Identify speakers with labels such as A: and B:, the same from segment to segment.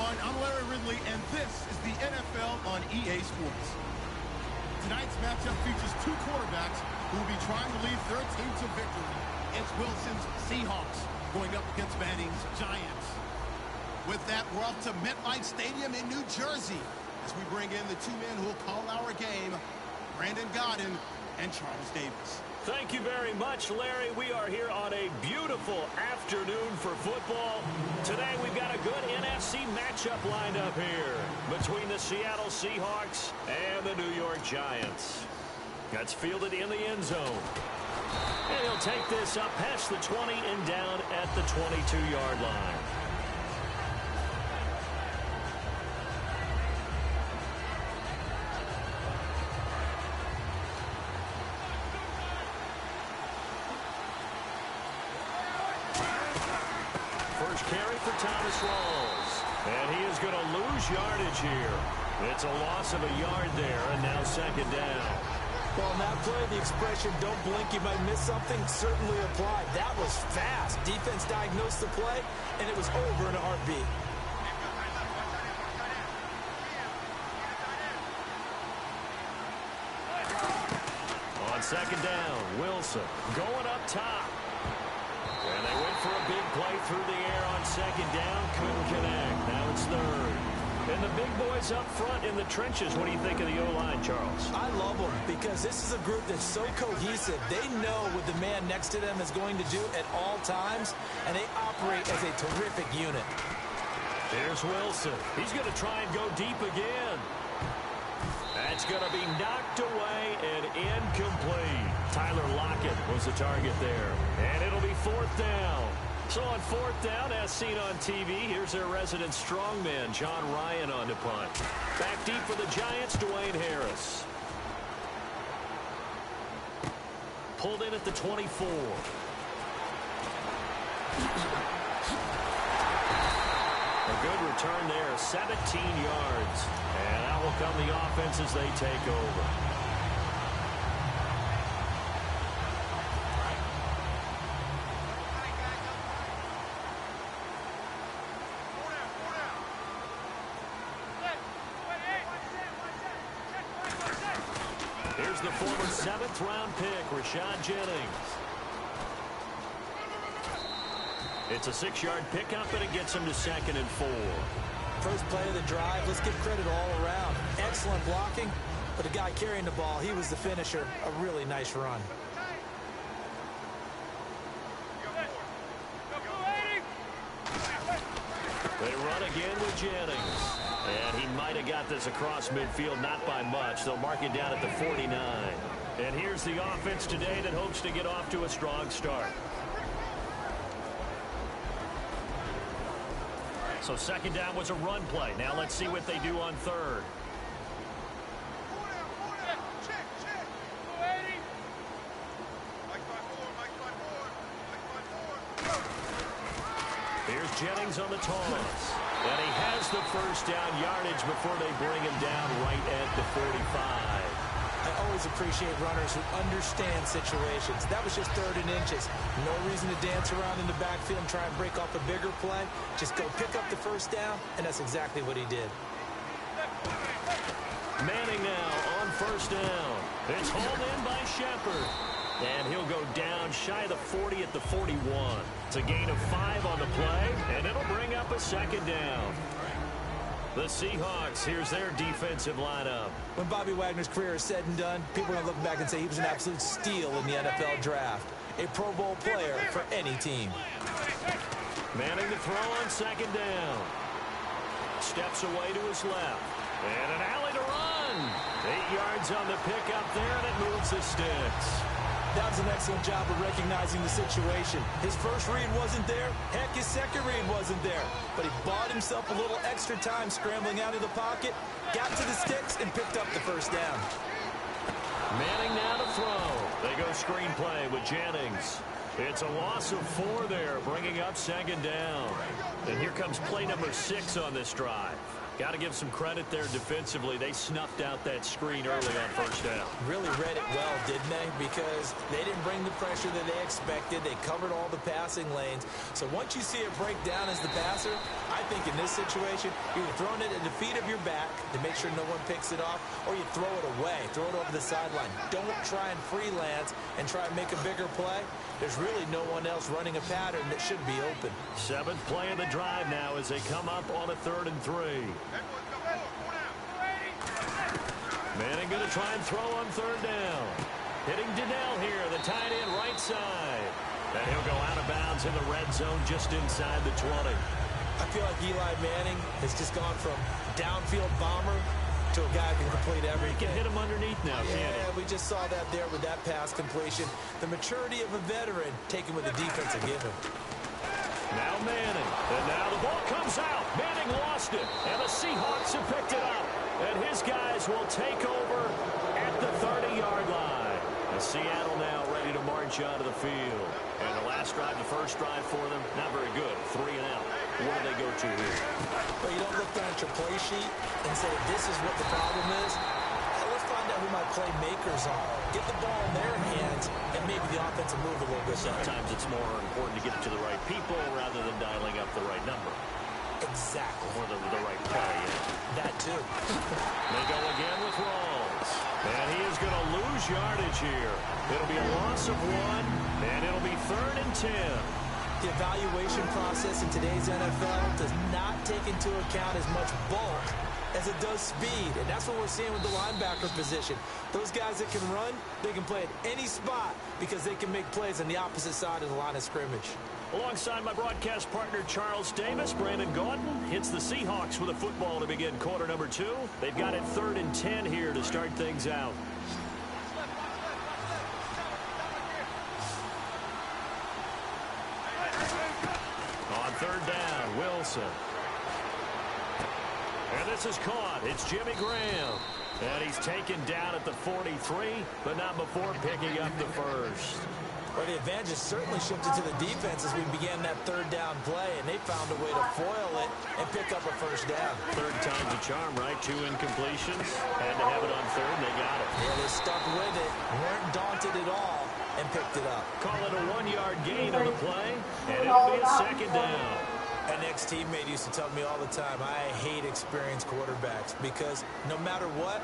A: everyone. I'm Larry Ridley, and this is the NFL on EA Sports. Tonight's matchup features two quarterbacks who will be trying to lead their team to victory. It's Wilson's Seahawks going up against Manning's Giants. With that, we're off to MetLife Stadium in New Jersey as we bring in the two men who will call our game, Brandon Godden and Charles Davis.
B: Thank you very much, Larry. We are here on a beautiful afternoon for football. Today we've got a good NFC matchup lined up here between the Seattle Seahawks and the New York Giants. That's fielded in the end zone. And he'll take this up past the 20 and down at the 22-yard line. First carry for Thomas Rawls. And he is going to lose yardage here. It's a loss of a yard there, and now second down.
C: Well, on that play, the expression, don't blink, you might miss something, certainly applied. That was fast. Defense diagnosed the play, and it was over in a heartbeat.
B: On second down, Wilson going up top. And they went for a big play through the air on second down. Couldn't connect. Now it's third. And the big boys up front in the trenches. What do you think of the O-line, Charles?
C: I love them because this is a group that's so cohesive. They know what the man next to them is going to do at all times, and they operate as a terrific unit.
B: Here's Wilson. He's going to try and go deep again. That's going to be knocked away and incomplete. Tyler Lockett was the target there. And it'll be fourth down. So on fourth down, as seen on TV, here's their resident strongman, John Ryan, on to punt. Back deep for the Giants, Dwayne Harris. Pulled in at the 24. A good return there, 17 yards. And out will come the offense as they take over. Here's the former 7th-round pick, Rashad Jennings. It's a 6-yard pickup, and it gets him to 2nd and 4.
C: First play of the drive, let's give credit all around. Excellent blocking, but the guy carrying the ball, he was the finisher. A really nice run.
B: They run again with Jennings. And he might have got this across midfield, not by much. They'll mark it down at the 49. And here's the offense today that hopes to get off to a strong start. So second down was a run play. Now let's see what they do on third. Here's Jennings on the toss. And he has the first down yardage before they bring him down right at the 45.
C: I always appreciate runners who understand situations. That was just 3rd and inches. No reason to dance around in the backfield and try and break off a bigger play. Just go pick up the first down, and that's exactly what he did.
B: Manning now on first down. It's hauled in by Shepard. And he'll go down shy of the 40 at the 41. It's a gain of 5 on the play, and it'll bring up a second down. The Seahawks, here's their defensive lineup.
C: When Bobby Wagner's career is said and done, people are going to look back and say he was an absolute steal in the NFL draft. A Pro Bowl player for any team.
B: Manning to throw on second down. Steps away to his left. And an alley to run. 8 yards on the pickup there, and it moves the sticks.
C: That was an excellent job of recognizing the situation. His first read wasn't there. Heck, his second read wasn't there. But he bought himself a little extra time scrambling out of the pocket, got to the sticks, and picked up the first down.
B: Manning now to throw. They go screenplay with Jennings. It's a loss of 4 there, bringing up second down. And here comes play number 6 on this drive. Got to give some credit there defensively. They snuffed out that screen early on first down.
C: Really read it well, didn't they? Because they didn't bring the pressure that they expected. They covered all the passing lanes. So once you see it break down as the passer, I think in this situation, you're throwing it at the feet of your back to make sure no one picks it off, or you throw it away, throw it over the sideline. Don't try and freelance and try and make a bigger play. There's really no one else running a pattern that should be open.
B: 7th play of the drive now as they come up on a 3rd and 3. Manning going to try and throw on 3rd down. Hitting Donnell here, the tight end right side. And he'll go out of bounds in the red zone just inside the 20.
C: I feel like Eli Manning has just gone from downfield bomber to a guy who can complete everything.
B: He can hit him underneath now, can't he?
C: Yeah, we just saw that there with that pass completion. The maturity of a veteran taken with the defense will give him.
B: Now Manning. And now the ball comes out. Manning lost it. And the Seahawks have picked it up. And his guys will take over at the 30-yard line. And Seattle now ready to march onto the field. And the last drive, the first drive for them, not very good. 3 and out. Where do they go to here?
C: Well, you don't look down at your play sheet and say, this is what the problem is. Let's find out who my playmakers are. Get the ball in their hands, and maybe the offense will move a little bit.
B: Sometimes it's more important to get it to the right people rather than dialing up the right number.
C: Exactly.
B: Or the right play. Yeah.
C: That too.
B: They go again with Rawls. And he is going to lose yardage here. It'll be a loss of 1, and it'll be 3rd and 10.
C: The evaluation process in today's NFL does not take into account as much bulk as it does speed. And that's what we're seeing with the linebacker position. Those guys that can run, they can play at any spot because they can make plays on the opposite side of the line of scrimmage.
B: Alongside my broadcast partner, Charles Davis, Brandon Gaudin hits the Seahawks with a football to begin quarter number 2. They've got it 3rd and 10 here to start things out. On 3rd down, Wilson. And this is caught. It's Jimmy Graham. And he's taken down at the 43, but not before picking up the first.
C: Well, the advantage has certainly shifted to the defense as we began that 3rd down play, and they found a way to foil it and pick up a first down.
B: 3rd time's a charm, right? 2 incompletions. Had to have it on 3rd, and they got it.
C: Yeah, they stuck with it, weren't daunted at all, and picked it up.
B: Call it a 1-yard gain on the play, and it'll be a 2nd down.
C: An ex-teammate used to tell me all the time, I hate experienced quarterbacks because no matter what,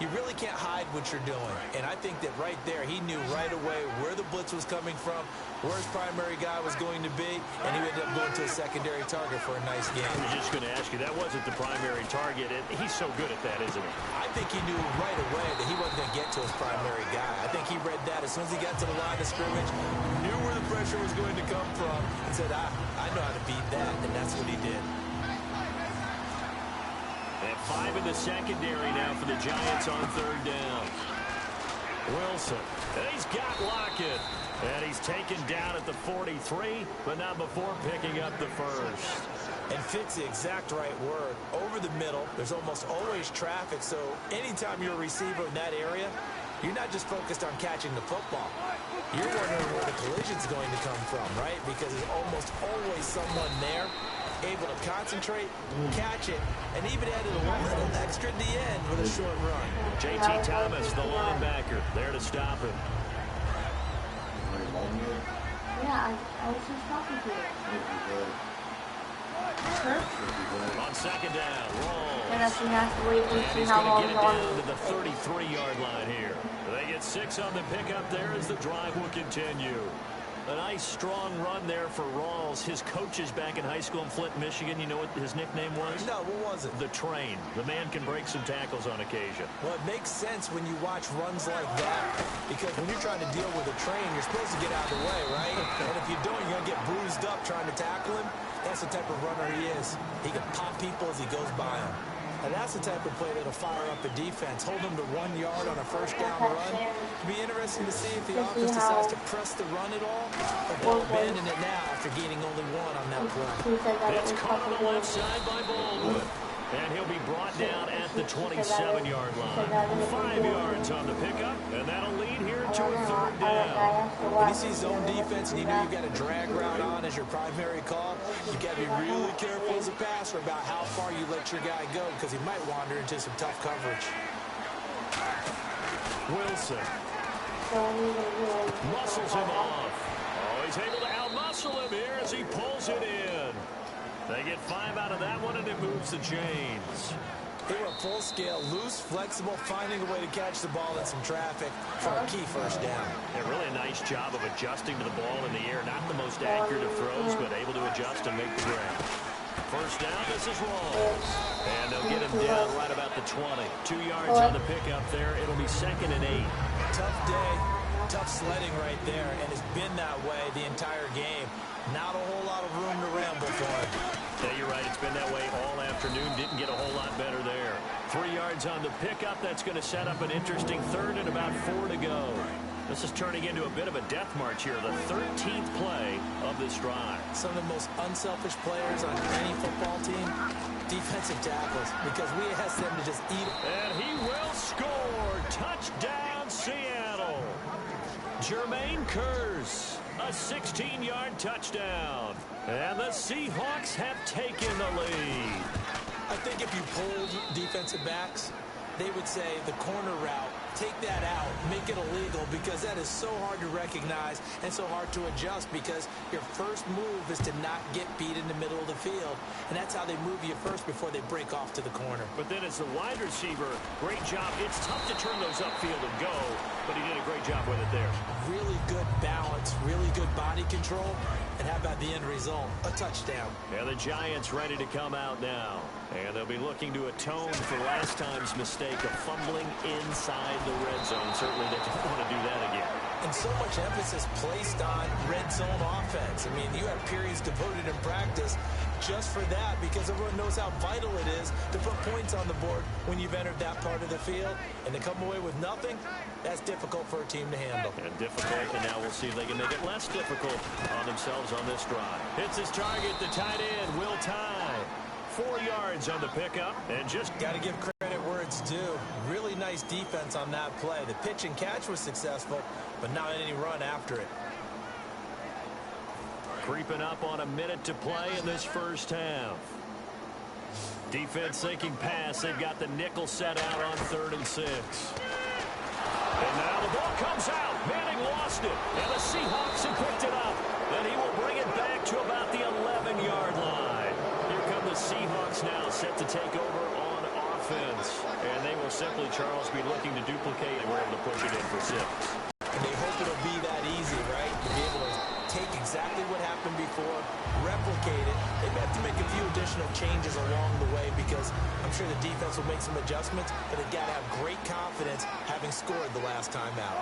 C: you really can't hide what you're doing. And I think that right there, he knew right away where the blitz was coming from, where his primary guy was going to be, and he ended up going to a secondary target for a nice game.
B: I was just going to ask you, that wasn't the primary target. He's so good at that, isn't he?
C: I think he knew right away that he wasn't going to get to his primary guy. I think he read that as soon as he got to the line of scrimmage, knew where the pressure was going to come from, and said, I know how to beat that, and that's what he did.
B: And 5 in the secondary now for the Giants on 3rd down. Wilson, and he's got Lockett. And he's taken down at the 43, but not before picking up the first.
C: And fit's the exact right word. Over the middle, there's almost always traffic, so anytime you're a receiver in that area, you're not just focused on catching the football. You're wondering where the collision's going to come from, right? Because there's almost always someone there able to concentrate, catch it, and even added a little extra at the end with a short run.
B: J.T. Thomas, the linebacker, there to stop him.
D: Yeah, I was just talking to you.
B: On 2nd down, Rawls.
D: And that's gonna have to wait and see
B: He's
D: how
B: going
D: long
B: to get it down to the 33-yard line here. They get 6 on the pickup there as the drive will continue. A nice, strong run there for Rawls. His coaches back in high school in Flint, Michigan, you know what his nickname was?
C: No, what was it?
B: The Train. The man can break some tackles on occasion.
C: Well, it makes sense when you watch runs like that, because when you're trying to deal with a train, you're supposed to get out of the way, right? And if you don't, you're going to get bruised up trying to tackle him. That's the type of runner he is. He can pop people as he goes by them. And that's the type of play that'll fire up a defense. Hold them to 1 yard on a first down run. It'll be interesting to see if the offense decides to press the run at all, or they'll abandon it now after gaining only 1 on that play.
B: It's caught on the left side by Baldwin. And he'll be brought down at the 27-yard line. 5 yards on the pickup, and that'll lead here to a third down.
C: When you see zone defense and you know you've got a drag route on as your primary call, you've got to be really careful as a passer about how far you let your guy go because he might wander into some tough coverage.
B: Wilson muscles him off. Oh, he's able to outmuscle him here as he pulls it in. They get 5 out of that one, and it moves the chains.
C: They were full scale, loose, flexible, finding a way to catch the ball in some traffic for a key first down.
B: Yeah, really a nice job of adjusting to the ball in the air. Not the most accurate of throws, but able to adjust and make the grab. First down, this is wrong. And they'll get him down right about the 20. 2 yards on the pickup there. It'll be 2nd and 8.
C: Tough day, tough sledding right there, and it's been that way the entire game. Not a whole lot of room to ramble for him.
B: Yeah, you're right. It's been that way all afternoon. Didn't get a whole lot better there. 3 yards on the pickup. That's going to set up an interesting third and about 4 to go. This is turning into a bit of a death march here. The 13th play of this drive.
C: Some of the most unselfish players on any football team, defensive tackles, because we ask them to just eat it.
B: And he will score. Touchdown, Seattle. Jermaine Kearse. A 16-yard touchdown. And the Seahawks have taken the lead.
C: I think if you polled defensive backs, they would say the corner route, take that out, make it illegal, because that is so hard to recognize and so hard to adjust because your first move is to not get beat in the middle of the field. And that's how they move you first before they break off to the corner.
B: But then as the wide receiver, great job. It's tough to turn those upfield and go, but he did a great job with it there.
C: Really good balance, really good body control. And how about the end result? A touchdown.
B: Yeah, the Giants ready to come out now. And they'll be looking to atone for last time's mistake of fumbling inside the red zone. Certainly they don't want to do that again.
C: And so much emphasis placed on red zone offense. I mean, you have periods devoted in practice just for that because everyone knows how vital it is to put points on the board when you've entered that part of the field. And to come away with nothing, that's difficult for a team to handle.
B: And difficult, and now we'll see if they can make it less difficult on themselves on this drive. Hits his target, the tight end, Will Tye. 4 yards on the pickup, and just
C: got to give credit where it's due. Really nice defense on that play. The pitch and catch was successful, but not any run after it.
B: Creeping up on a minute to play in this first half. Defense thinking pass. They've got the nickel set out on 3rd and 6. And now the ball comes out. Manning lost it, and the Seahawks have picked it up. And he will bring it back to about the 11-yard line. The Seahawks now set to take over on offense. And they will simply, Charles, be looking to duplicate, and we're able to push it in for 6.
C: And they hope it'll be that easy, right? To be able to take exactly what happened before, replicate it. They may have to make a few additional changes along the way because I'm sure the defense will make some adjustments, but they've got to have great confidence having scored the last time out.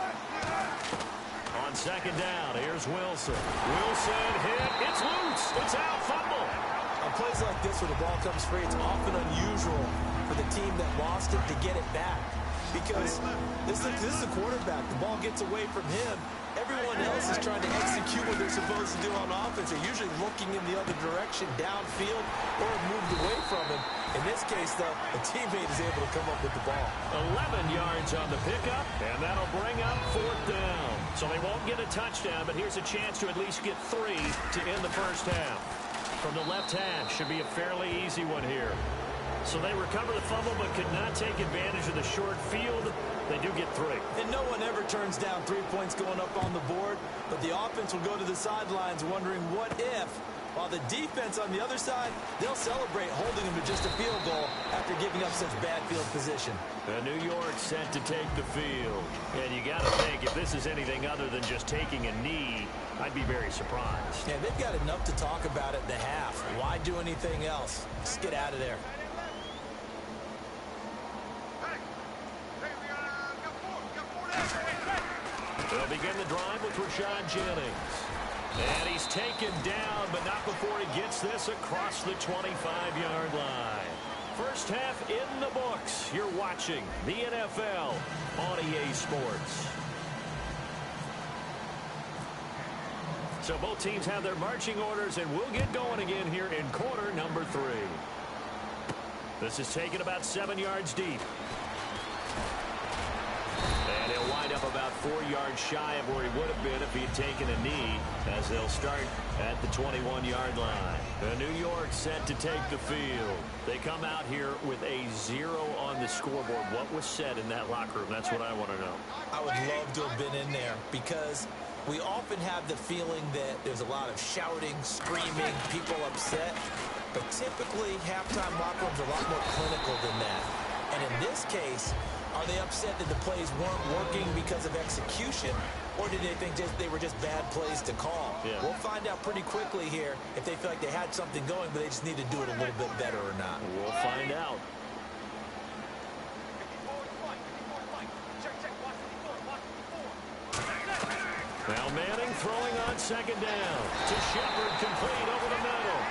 B: On 2nd down, here's Wilson. Wilson hit. It's loose. It's out. Fumble.
C: On plays like this where the ball comes free, it's often unusual for the team that lost it to get it back. Because this is a quarterback. The ball gets away from him. Everyone else is trying to execute what they're supposed to do on offense. They're usually looking in the other direction, downfield, or moved away from him. In this case, though, a teammate is able to come up with the ball.
B: 11 yards on the pickup, and that'll bring up 4th down. So they won't get a touchdown, but here's a chance to at least get 3 to end the first half. From the left hash, should be a fairly easy one here. So they recover the fumble but could not take advantage of the short field. They do get 3.
C: And no one ever turns down 3 points going up on the board, but the offense will go to the sidelines wondering what if. While the defense on the other side, they'll celebrate holding them to just a field goal after giving up such bad field position.
B: The New York set to take the field. And you got to think, if this is anything other than just taking a knee, I'd be very surprised.
C: Yeah, they've got enough to talk about at the half. Why do anything else? Just get out of there.
B: They'll begin the drive with Rashad Jennings. And he's taken down, but not before he gets this across the 25-yard line. First half in the books. You're watching the NFL on EA Sports. So both teams have their marching orders, and we'll get going again here in quarter number 3. This is taken about 7 yards deep. And he'll wind up about 4 yards shy of where he would have been if he had taken a knee, as they'll start at the 21-yard line. New York set to take the field. They come out here with a 0 on the scoreboard. What was said in that locker room? That's what I want to know. I would love to have been in there, because we often have the feeling that there's a lot of shouting, screaming, people upset. But typically, halftime locker rooms are a lot more clinical than that. And in this case, are they upset that the plays weren't working because of execution, or did they think they were just bad plays to call? Yeah. We'll find out pretty quickly here if they feel like they had something going, but they just need to do it a little bit better or not. We'll find out. Now Manning throwing on second down to Shepard, complete over the middle.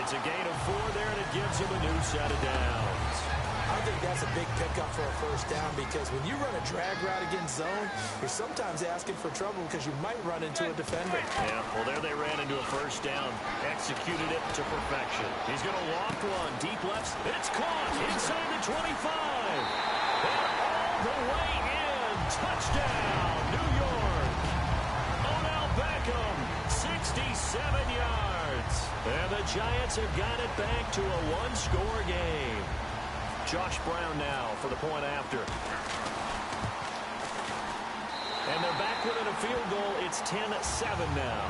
B: It's a gain of 4 there, and it gives him a new set of downs. I think that's a big pickup for a first down, because when you run a drag route against zone, you're sometimes asking for trouble because you might run into a defender. Yeah, well, there they ran into a first down, executed it to perfection. He's going to loft one, deep left. It's caught inside the 25. And all the way in. Touchdown, New York. Odell Beckham, 67 yards. And the Giants have got it back to a one-score game. Josh Brown now for the point after. And they're back within a field goal. It's 10-7 now.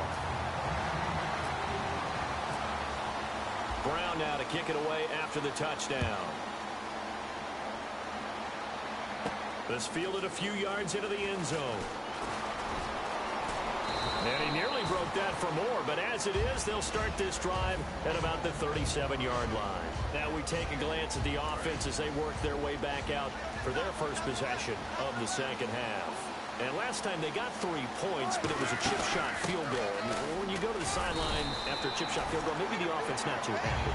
B: Brown now to kick it away after the touchdown. This fielded a few yards into the end zone. And he nearly broke that for more, but as it is, they'll start this drive at about the 37-yard line. Now we take a glance at the offense as they work their way back out for their first possession of the second half. And last time they got 3 points, but it was a chip shot field goal. And when you go to the sideline after a chip shot field goal, maybe the offense not too happy.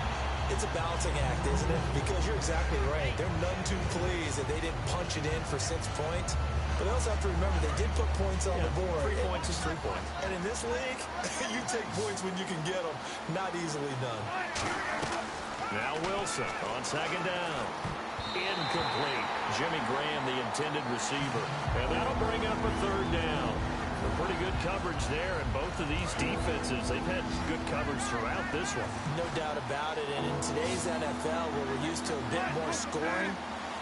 B: It's a balancing act, isn't it? Because you're exactly right. They're none too pleased that they didn't punch it in for 6 points. But they also have to remember they did put points on the board. 3 points is 3 points. And in this league, you take points when you can get them. Not easily done. Now Wilson on second down. Incomplete. Jimmy Graham, the intended receiver. And that'll bring up a third down. Pretty good coverage there, and both of these defenses, they've had good coverage throughout this one. No doubt about it, and in today's NFL, where we're used to a bit more scoring,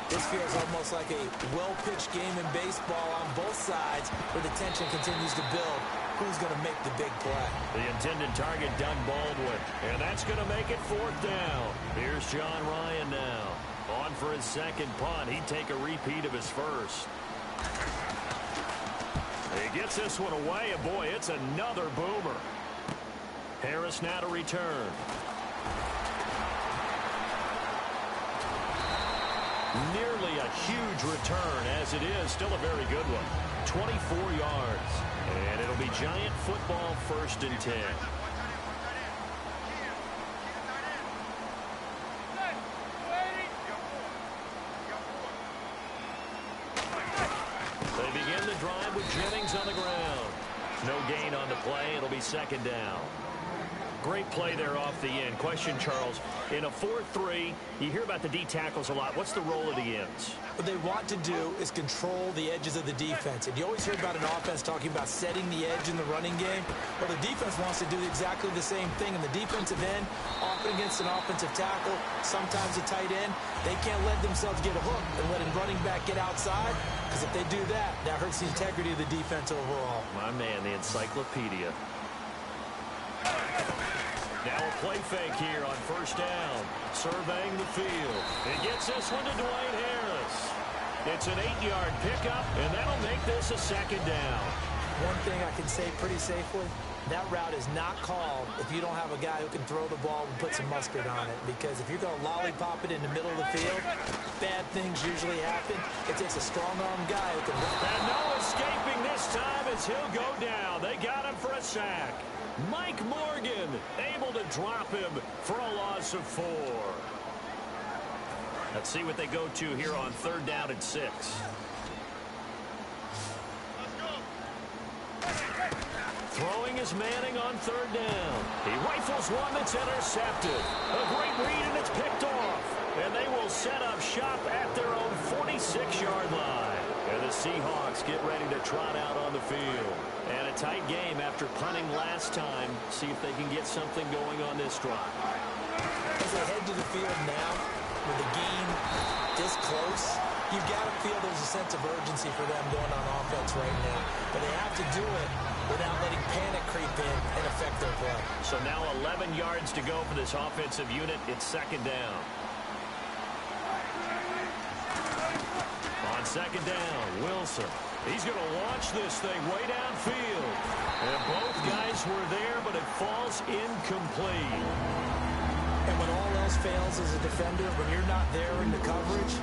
B: this feels almost like a well-pitched game in baseball on both sides, where the tension continues to build. Who's going to make the big play? The intended target, Doug Baldwin, and that's going to make it 4th down. Here's John Ryan now. On for his second punt. He'd take a repeat of his first. He gets this one away, and boy, it's another boomer. Harris now to return. Nearly a huge return, as it is still a very good one. 24 yards, and it'll be Giant football, 1st and 10. They begin the drive with Jennings on the ground. No gain on the play. It'll be second down. Great play there off the end. Question, Charles, in a 4-3, you hear about the D tackles a lot. What's the role of the ends? What they want to do is control the edges of the defense. And you always hear about an offense talking about setting the edge in the running game. Well, the defense wants to do exactly the same thing. And the defensive end, often against an offensive tackle, sometimes a tight end, they can't let themselves get a hook and let a running back get outside. Because if they do that, that hurts the integrity of the defense overall. My man, the encyclopedia. Now a play fake here on 1st down. Surveying the field. He gets this one to Dwayne Harris. It's an 8-yard pickup, and that'll make this a second down. One thing I can say pretty safely, that route is not called if you don't have a guy who can throw the ball and put some mustard on it. Because if you're going to lollipop it in the middle of the field, bad things usually happen. It takes a strong-arm guy who can run. And no escaping this time as he'll go down. They got him for a sack. Mike Morgan able to drop him for a loss of 4. Let's see what they go to here on 3rd down and 6. Throwing is Manning on 3rd down. He rifles one that's intercepted. A great read, and it's picked off. And they will set up shop at their own 46-yard line. And the Seahawks get ready to trot out on the field. And a tight game after punting last time. See if they can get something going on this drive.
C: As they head to the field now, with the game this close, you've got to feel there's a sense of urgency for them going on offense right now. But they have to do it without letting panic creep in and affect their play.
B: So now 11 yards to go for this offensive unit. It's second down. On second down, Wilson. He's going to launch this thing way downfield. And both guys were there, but it falls incomplete.
C: And when all else fails as a defender, when you're not there in the coverage,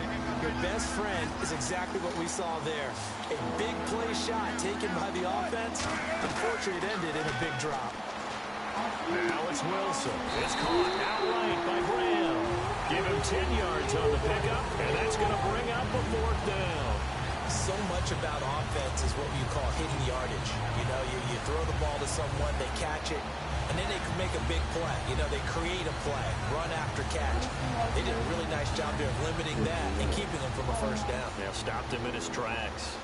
C: your best friend is exactly what we saw there. A big play shot taken by the offense. Unfortunately, it ended in a big drop.
B: Now it's Wilson. It's caught outright by Graham. Give him 10 yards on the pickup, and that's going to bring up a fourth down.
C: So much about offense is what you call hidden yardage. You know, you throw the ball to someone, they catch it, and then they can make a big play. You know, they create a play, run after catch. They did a really nice job there of limiting that and keeping him from a first down.
B: Yeah, stopped him in his tracks.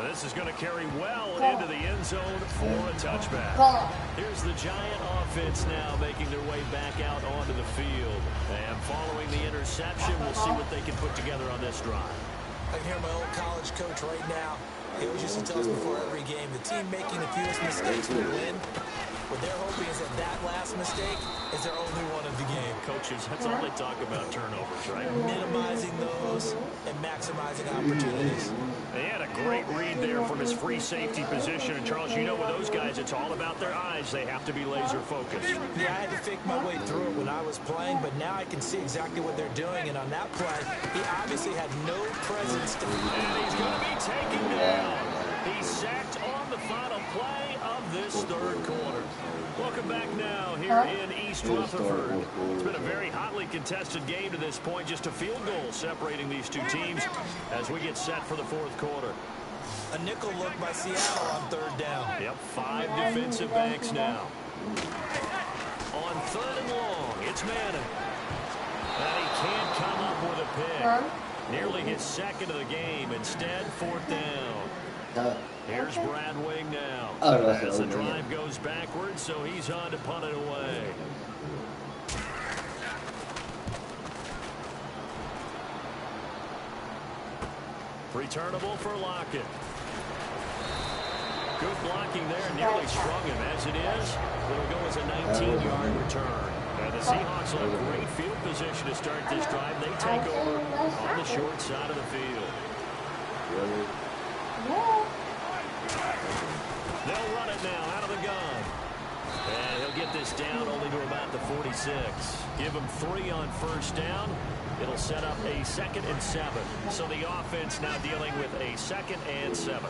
B: This is going to carry well into the end zone for a touchback. Here's the Giant offense now making their way back out onto the field. And following the interception, we'll see what they can put together on this drive.
C: I can hear my old college coach right now. He always used to tell us before every game, the team making the fewest mistakes will win. What they're hoping is that last mistake is their only one of the game.
B: Coaches, that's all they talk about, turnovers, right?
C: Minimizing those and maximizing opportunities.
B: They had a great read there from his free safety position. And, Charles, you know with those guys, it's all about their eyes. They have to be laser-focused.
C: Yeah, I had to fake my way through it when I was playing, but now I can see exactly what they're doing. And on that play, he obviously had no presence.
B: And he's going to be taken down. He's sacked on the final play of this third quarter. Welcome back now here in East Rutherford. It's been a very hotly contested game to this point. Just a field goal separating these two teams as we get set for the fourth quarter.
C: A nickel look by Seattle on third down.
B: Yep, 5 defensive backs now. On third and long, it's Manning. And he can't come up with a pick. Nearly his second of the game. Instead, fourth down. Here's Brad Wing now. As the drive goes backwards, so he's on to punt it away. Returnable for Lockett. Good blocking there, nearly strung him. As it is, it'll go as a 19-yard return. And the Seahawks on great field position to start this drive. They take over on the short side of the field. They'll run it now out of the gun. And he'll get this down only to about the 46. Give him 3 on first down. It'll set up a 2nd and 7. So the offense now dealing with a 2nd and 7.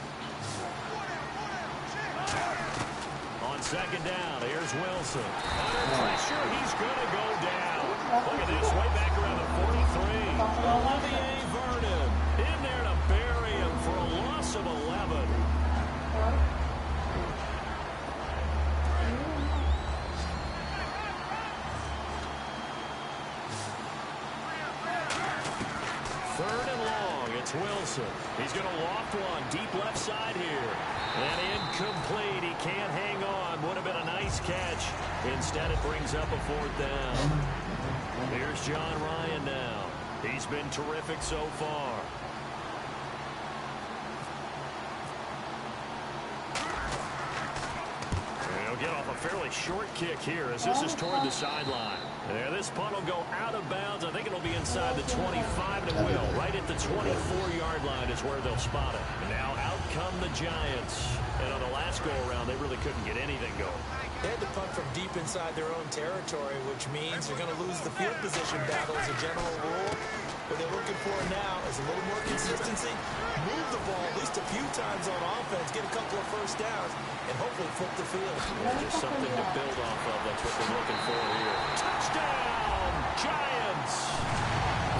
B: On second down, here's Wilson. Under pressure, he's going to go down. Look at this, way back around the 43. Olivier Vernon in there to bury him for a loss of 11. Third and long, it's Wilson. He's going to loft one deep left side here. And incomplete. He can't hang on. Would have been a nice catch. Instead, it brings up a fourth down. Here's John Ryan now. He's been terrific so far. And he'll get off a fairly short kick here as this is toward the sideline. And this punt will go out of bounds. I think it'll be inside the 25, and it will. Right at the 24-yard line is where they'll spot it. And now out come the Giants. And on the last go-around, they really couldn't get anything going.
C: They had to punt from deep inside their own territory, which means they're going to lose the field position battle as a general rule. What they're looking for now is a little more consistency, move the ball at least a few times on offense, get a couple of first downs, and hopefully flip the field.
B: Just something to build off of. That's what they're looking for here. Touchdown, Giants!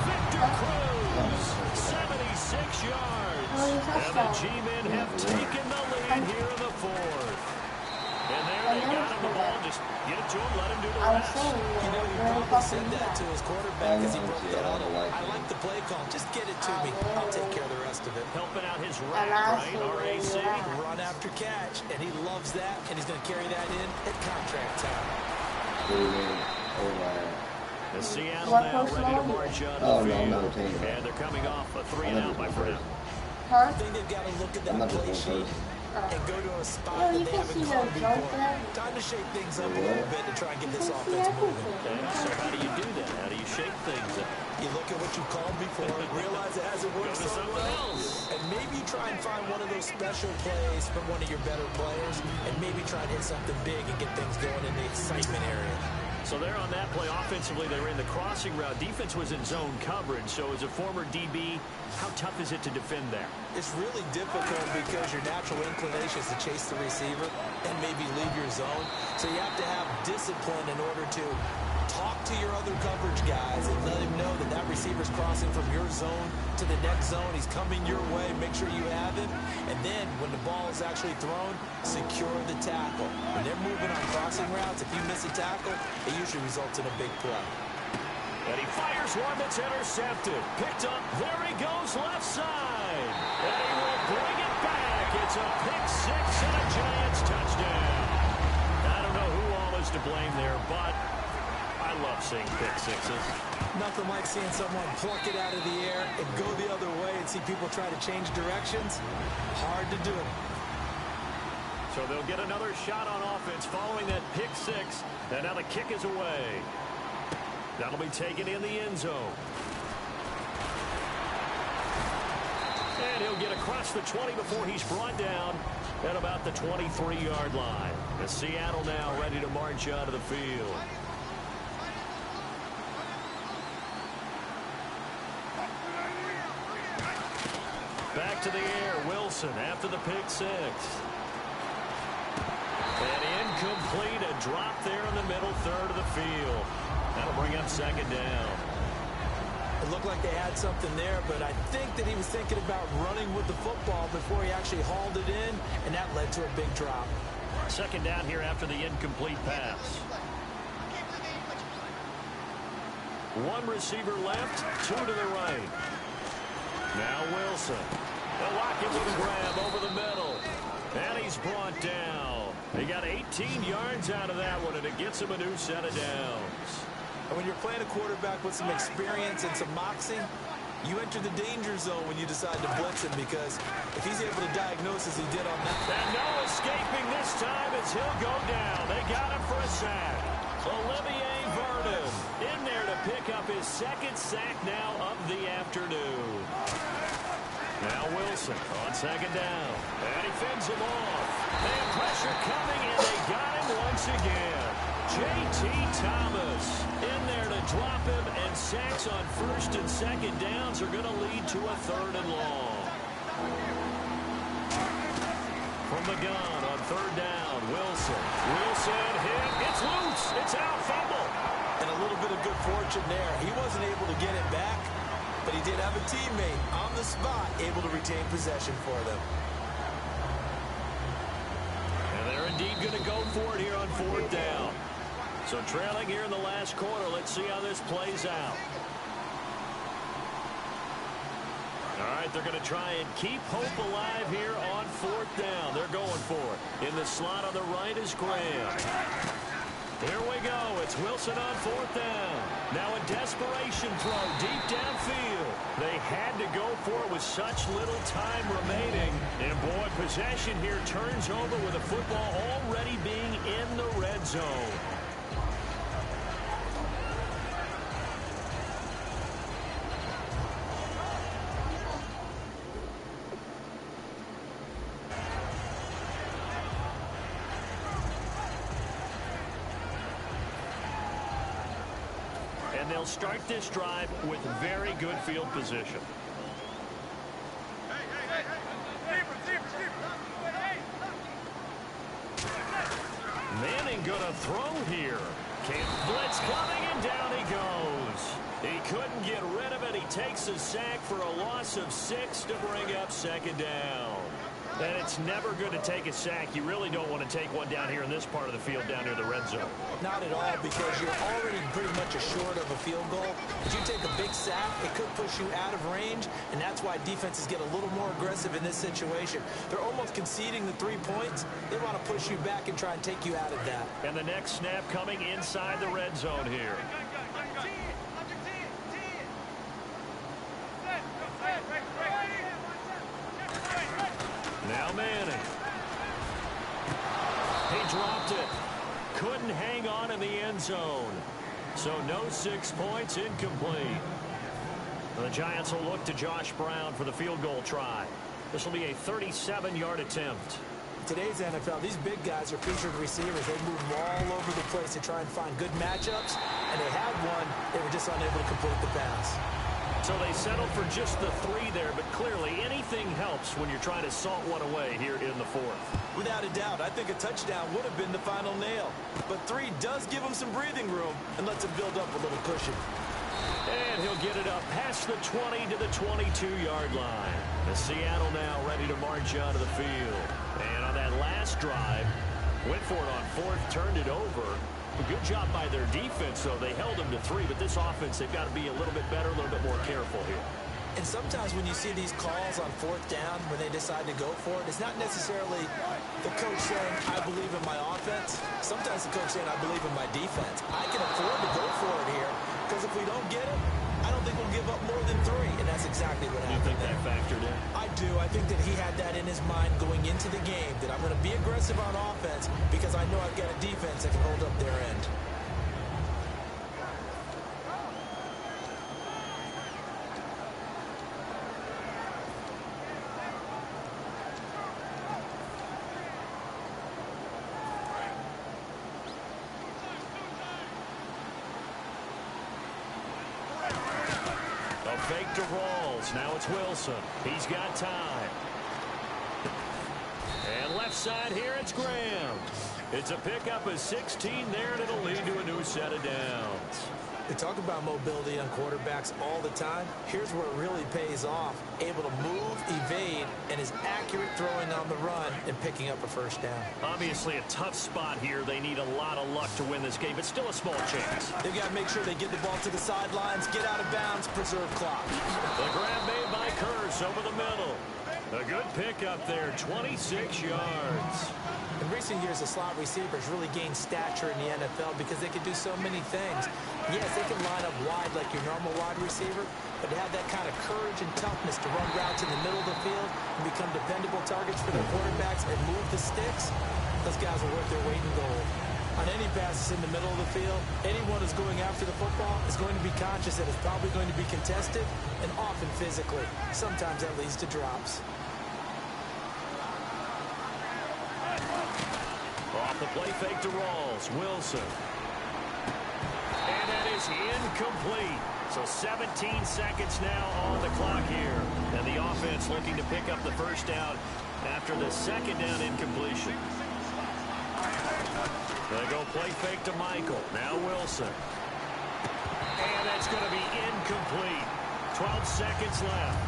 B: Victor Cruz, 76 yards. And And the G-men have taken the lead here in the fourth. And there they got him the ball. Just get it to him, let him do the rest.
C: You know, he probably said that to his quarterback as he broke the huddle. I like the play call. Just get it to me. I'll take care of the rest of it.
B: Helping out his rack, right? RAC.
C: Run after catch. And he loves that. And he's going to carry that in at contract time.
B: The Seattle now ready to march out of the field. And they're coming off a 3-and-out by Fred.
C: I think they've got to look at that play sheet and go to a spot that they haven't called before. Time to shake things up a little bit to try and get this offense moving.
B: Okay, so how do you do that? How do you shake things up?
C: You look at what you called before, realize it hasn't worked so well, and maybe you try and find one of those special plays from one of your better players, and maybe try and hit something big and get things going in the excitement area.
B: So there on that play, offensively, they were in the crossing route. Defense was in zone coverage. So as a former DB, how tough is it to defend there?
C: It's really difficult because your natural inclination is to chase the receiver and maybe leave your zone. So you have to have discipline in order to talk to your other coverage guys and let him know that that receiver's crossing from your zone to the next zone. He's coming your way. Make sure you have him. And then when the ball is actually thrown, secure the tackle. When they're moving on crossing routes, if you miss a tackle, it usually results in a big play.
B: And he fires one that's intercepted. Picked up. There he goes left side. And he will bring it back. It's a pick six and a Giants touchdown. I don't know who all is to blame there, but I love seeing pick sixes.
C: Nothing like seeing someone pluck it out of the air and go the other way and see people try to change directions. Hard to do.
B: So they'll get another shot on offense following that pick six. And now the kick is away. That'll be taken in the end zone. And he'll get across the 20 before he's brought down at about the 23-yard line. The Seattle now ready to march out of the field. Back to the air, Wilson after the pick six. And incomplete, a drop there in the middle third of the field. That'll bring up second down.
C: It looked like they had something there, but I think that he was thinking about running with the football before he actually hauled it in, and that led to a big drop.
B: Second down here after the incomplete pass. One receiver left, two to the right. Now Wilson. They'll lock him with a grab over the middle. And he's brought down. He got 18 yards out of that one, and it gets him a new set of downs.
C: And when you're playing a quarterback with some experience and some moxie, you enter the danger zone when you decide to blitz him, because if he's able to diagnose as he did on that.
B: And no escaping this time as he'll go down. They got him for a sack. Olivier Vernon in there to pick up his second sack now of the afternoon. Now Wilson on second down. And he fends him off. They have pressure coming, and they got him once again. J.T. Thomas in there to drop him, and sacks on first and second downs are going to lead to a third and long. From the gun on third down, Wilson. Wilson hit. It's loose. It's out. Fumble.
C: And a little bit of good fortune there. He wasn't able to get it back, but he did have a teammate on the spot able to retain possession for them.
B: And they're indeed going to go for it here on fourth down. So trailing here in the last quarter. Let's see how this plays out. All right, they're going to try and keep hope alive here on fourth down. They're going for it. In the slot on the right is Graham. Here we go. It's Wilson on fourth down. Now a desperation throw deep downfield. They had to go for it with such little time remaining. And boy, possession here turns over with the football already being in the red zone. And they'll start this drive with very good field position. Manning gonna throw here. Can't blitz coming, and down he goes. He couldn't get rid of it. He takes a sack for a loss of 6 to bring up second down. And it's never good to take a sack. You really don't want to take one down here in this part of the field down near the red zone.
C: Not at all, because you're already pretty much assured of a field goal. If you take a big sack, it could push you out of range, and that's why defenses get a little more aggressive in this situation. They're almost conceding the 3 points. They want to push you back and try and take you out of that.
B: And the next snap coming inside the red zone here. Now Manning. He dropped it. Couldn't hang on in the end zone. So no 6 points, incomplete. The Giants will look to Josh Brown for the field goal try. This will be a 37-yard attempt.
C: Today's NFL, these big guys are featured receivers. They move all over the place to try and find good matchups, and they had one. They were just unable to complete the pass.
B: So they settled for just the 3 there, but clearly anything helps when you're trying to salt one away here in the 4th.
C: Without a doubt, I think a touchdown would have been the final nail. But 3 does give him some breathing room and lets him build up a little cushion.
B: And he'll get it up past the 20 to the 22-yard line. The Seattle now ready to march out of the field. And on that last drive, went for it on 4th, turned it over. A good job by their defense, though. They held them to 3, but this offense, they've got to be a little bit better, a little bit more careful here.
C: And sometimes when you see these calls on 4th down, when they decide to go for it, it's not necessarily the coach saying, I believe in my offense. Sometimes the coach saying, I believe in my defense. I can afford to go for it here, because if we don't get it, I don't think we'll give up more than 3, and that's exactly what happened.
B: You think that factored in?
C: I do. I think that he had that in his mind going into the game, that I'm going to be aggressive on offense because I know I've got a defense that can hold up their end.
B: Fake to Rawls. Now it's Wilson. He's got time. And left side here, it's Graham. It's a pickup of 16 there, and it'll lead to a new set of downs.
C: They talk about mobility on quarterbacks all the time. Here's where it really pays off. Able to move, evade, and is accurate throwing on the run and picking up a first down.
B: Obviously a tough spot here. They need a lot of luck to win this game, but still a small chance.
C: They've got to make sure they get the ball to the sidelines, get out of bounds, preserve clock.
B: The grab made by Curse over the middle. A good pickup there, 26 yards.
C: In recent years, the slot receivers really gained stature in the NFL because they can do so many things. Yes, they can line up wide like your normal wide receiver, but to have that kind of courage and toughness to run routes in the middle of the field and become dependable targets for their quarterbacks and move the sticks, those guys are worth their weight in gold. On any passes in the middle of the field, anyone who's going after the football is going to be conscious that it's probably going to be contested and often physically. Sometimes that leads to drops.
B: Off the play fake to Rawls. Wilson. And that is incomplete. So 17 seconds now on the clock here. And the offense looking to pick up the first down after the second down incompletion. They go play fake to Michael. Now Wilson. And that's going to be incomplete. 12 seconds left.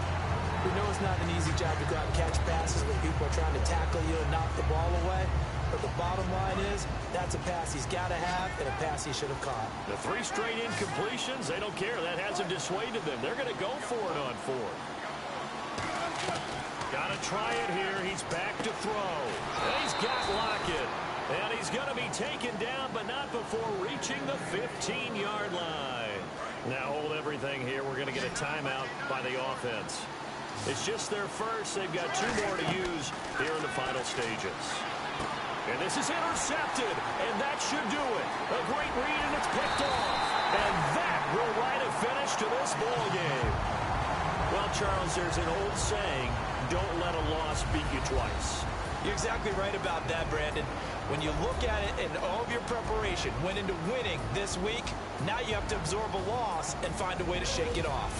C: We know it's not an easy job to go out and catch passes when people are trying to tackle you and knock the ball away. But the bottom line is, that's a pass he's got to have and a pass he should have caught.
B: The 3 straight incompletions, they don't care. That hasn't dissuaded them. They're going to go for it on 4th. Got to try it here. He's back to throw. And he's got Lockett. And he's going to be taken down, but not before reaching the 15-yard line. Now hold everything here. We're going to get a timeout by the offense. It's just their first. They've got 2 more to use here in the final stages. And this is intercepted, and that should do it. A great read, and it's picked off. And that will write a finish to this ball game. Well, Charles, there's an old saying, don't let a loss beat you twice.
C: You're exactly right about that, Brandon. When you look at it and all of your preparation went into winning this week, now you have to absorb a loss and find a way to shake it off.